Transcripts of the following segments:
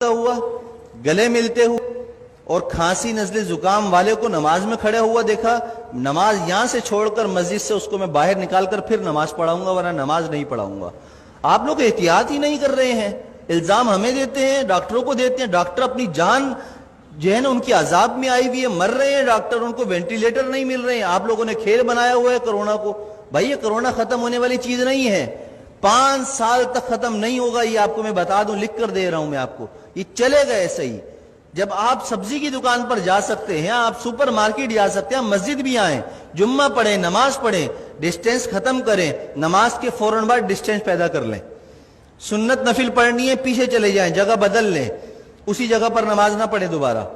हुआ, गले मिलते हुए, और खांसी नजले जुकाम वाले को नमाज में खड़े हुआ देखा। नमाज यहां से छोड़कर मस्जिद से उसको मैं बाहर निकालकर फिर नमाज पढ़ाऊंगा, वरना नमाज नहीं पढ़ाऊंगा। आप लोग एहतियात ही नहीं कर रहे हैं, इल्जाम हमें देते हैं, डॉक्टरों को देते हैं। डॉक्टर अपनी जान जो है ना उनकी अजाब में आई हुई है, मर रहे हैं डॉक्टर, उनको वेंटिलेटर नहीं मिल रहे हैं। आप लोगों ने खेल बनाया हुआ है कोरोना को। भाई ये कोरोना खत्म होने वाली चीज नहीं है, 5 साल तक खत्म नहीं होगा, ये आपको मैं बता दूं, लिख कर दे रहा हूं मैं आपको। ये चलेगा ऐसे ही। जब आप सब्जी की दुकान पर जा सकते हैं, आप सुपर मार्केट जा सकते हैं, मस्जिद भी आए, जुम्मा पढ़ें, नमाज पढ़ें, डिस्टेंस खत्म करें, नमाज के फौरन बाद डिस्टेंस पैदा कर लें। सुन्नत नफिल पढ़नी है, पीछे चले जाएं, जगह बदल लें, उसी जगह पर नमाज ना पढ़े दोबारा।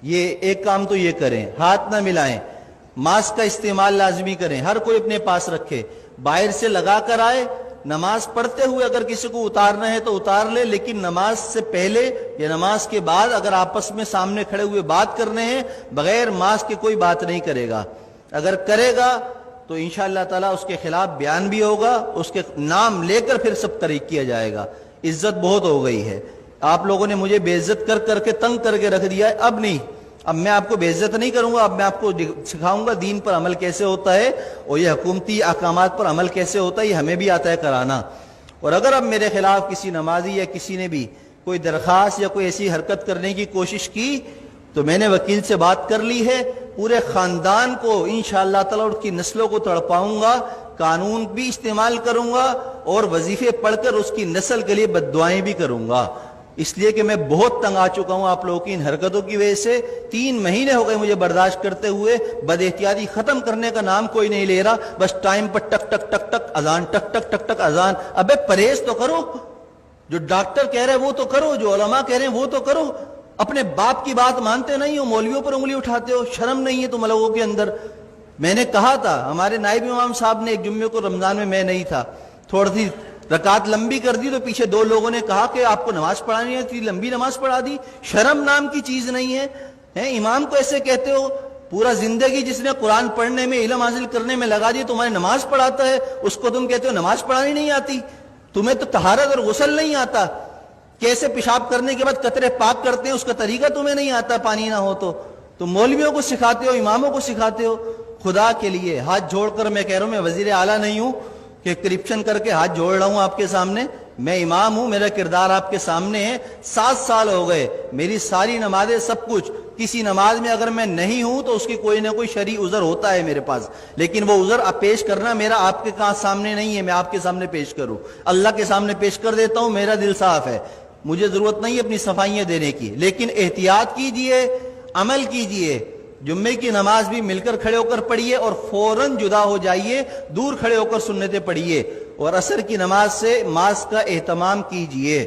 ये एक काम तो ये करें। हाथ ना मिलाएं, मास्क का इस्तेमाल लाजमी करें, हर कोई अपने पास रखे, बाहर से लगा कर आए। नमाज पढ़ते हुए अगर किसी को उतारना है तो उतार ले, लेकिन नमाज से पहले या नमाज के बाद अगर आपस में सामने खड़े हुए बात करने हैं, बगैर मास्क के कोई बात नहीं करेगा। अगर करेगा तो इंशाअल्लाह ताला उसके खिलाफ बयान भी होगा, उसके नाम लेकर फिर सब तरीक किया जाएगा। इज्जत बहुत हो गई है, आप लोगों ने मुझे बेइज्जत कर करके तंग करके रख दिया है। अब नहीं, अब मैं आपको बेइज्जत नहीं करूंगा, अब मैं आपको सिखाऊंगा दीन पर अमल कैसे होता है, और ये हुकूमती अहकामात पर अमल कैसे होता है, ये हमें भी आता है कराना। और अगर अब मेरे खिलाफ किसी नमाजी या किसी ने भी कोई दरखास्त या कोई ऐसी हरकत करने की कोशिश की, तो मैंने वकील से बात कर ली है, पूरे खानदान को इंशाअल्लाह ताला उसकी नस्लों को तड़पाऊंगा, कानून भी इस्तेमाल करूंगा, और वजीफे पढ़कर उसकी नस्ल के लिए बद्दुआएं भी करूंगा। इसलिए कि मैं बहुत तंग आ चुका हूं आप लोगों की इन हरकतों की वजह से। 3 महीने हो गए मुझे बर्दाश्त करते हुए, बदएहतियाती खत्म करने का नाम कोई नहीं ले रहा। बस टाइम पर टक टक टक टक अजान, टक टक टक टक अजान। अबे परहेज तो करो, जो डॉक्टर कह रहे हैं वो तो करो, जो उलमा कह रहे हैं वो तो करो। अपने बाप की बात मानते नहीं हो, मौलवियों पर उंगली उठाते हो, शर्म नहीं है तुम लोगों के अंदर। मैंने कहा था, हमारे नायब इमाम साहब ने एक जुम्मे को, रमजान में मैं नहीं था, थोड़ी सी रकात लंबी कर दी तो पीछे 2 लोगों ने कहा कि आपको नमाज पढ़ानी है, तो लंबी नमाज पढ़ा दी। शर्म नाम की चीज नहीं है, इमाम को ऐसे कहते हो? पूरा जिंदगी जिसने कुरान पढ़ने में, इल्म हासिल करने में लगा दी, तुम्हारी नमाज पढ़ाता है, उसको तुम कहते हो नमाज पढ़ानी नहीं आती? तुम्हें तो तहारत और गुस्ल नहीं आता, कैसे पेशाब करने के बाद कतरे पाक करते हैं उसका तरीका तुम्हें नहीं आता, पानी ना हो तो मौलवियों को सिखाते हो, इमामों को सिखाते हो। खुदा के लिए हाथ जोड़कर मैं कह रहा हूं, मैं वजीर आला नहीं हूं कि करप्शन करके हाथ जोड़ रहा हूं आपके सामने। मैं इमाम हूं, मेरा किरदार आपके सामने है। 7 साल हो गए, मेरी सारी नमाजें, सब कुछ। किसी नमाज में अगर मैं नहीं हूं तो उसकी कोई ना कोई शरई उज़र होता है मेरे पास, लेकिन वो उज़र पेश करना मेरा आपके सामने नहीं है, मैं आपके सामने पेश करूं, अल्लाह के सामने पेश कर देता हूं। मेरा दिल साफ है, मुझे जरूरत नहीं है अपनी सफाइयां देने की। लेकिन एहतियात कीजिए, अमल कीजिए। जुम्मे की नमाज भी मिलकर खड़े होकर पढ़िए और फौरन जुदा हो जाइए, दूर खड़े होकर सुन्नतें पढ़िए। और असर की नमाज से मास्क का एहतमाम कीजिए,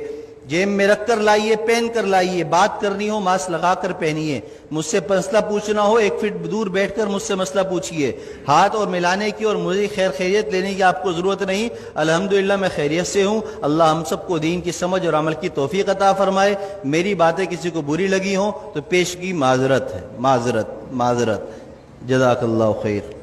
जेब में रख कर लाइए, पहन कर लाइए। बात करनी हो मास्क लगा कर पहनिए। मुझसे मसला पूछना हो 1 फीट दूर बैठकर मुझसे मसला पूछिए। हाथ और मिलाने की और मुझे खैर खैरियत लेने की आपको जरूरत नहीं। अल्हम्दुलिल्लाह मैं खैरियत से हूँ। अल्लाह हम सबको दीन की समझ और अमल की तौफीक अता फरमाए। मेरी बातें किसी को बुरी लगी हो तो पेश की माजरत है, माजरत माजरत। जज़ाकल्लाहु खैर।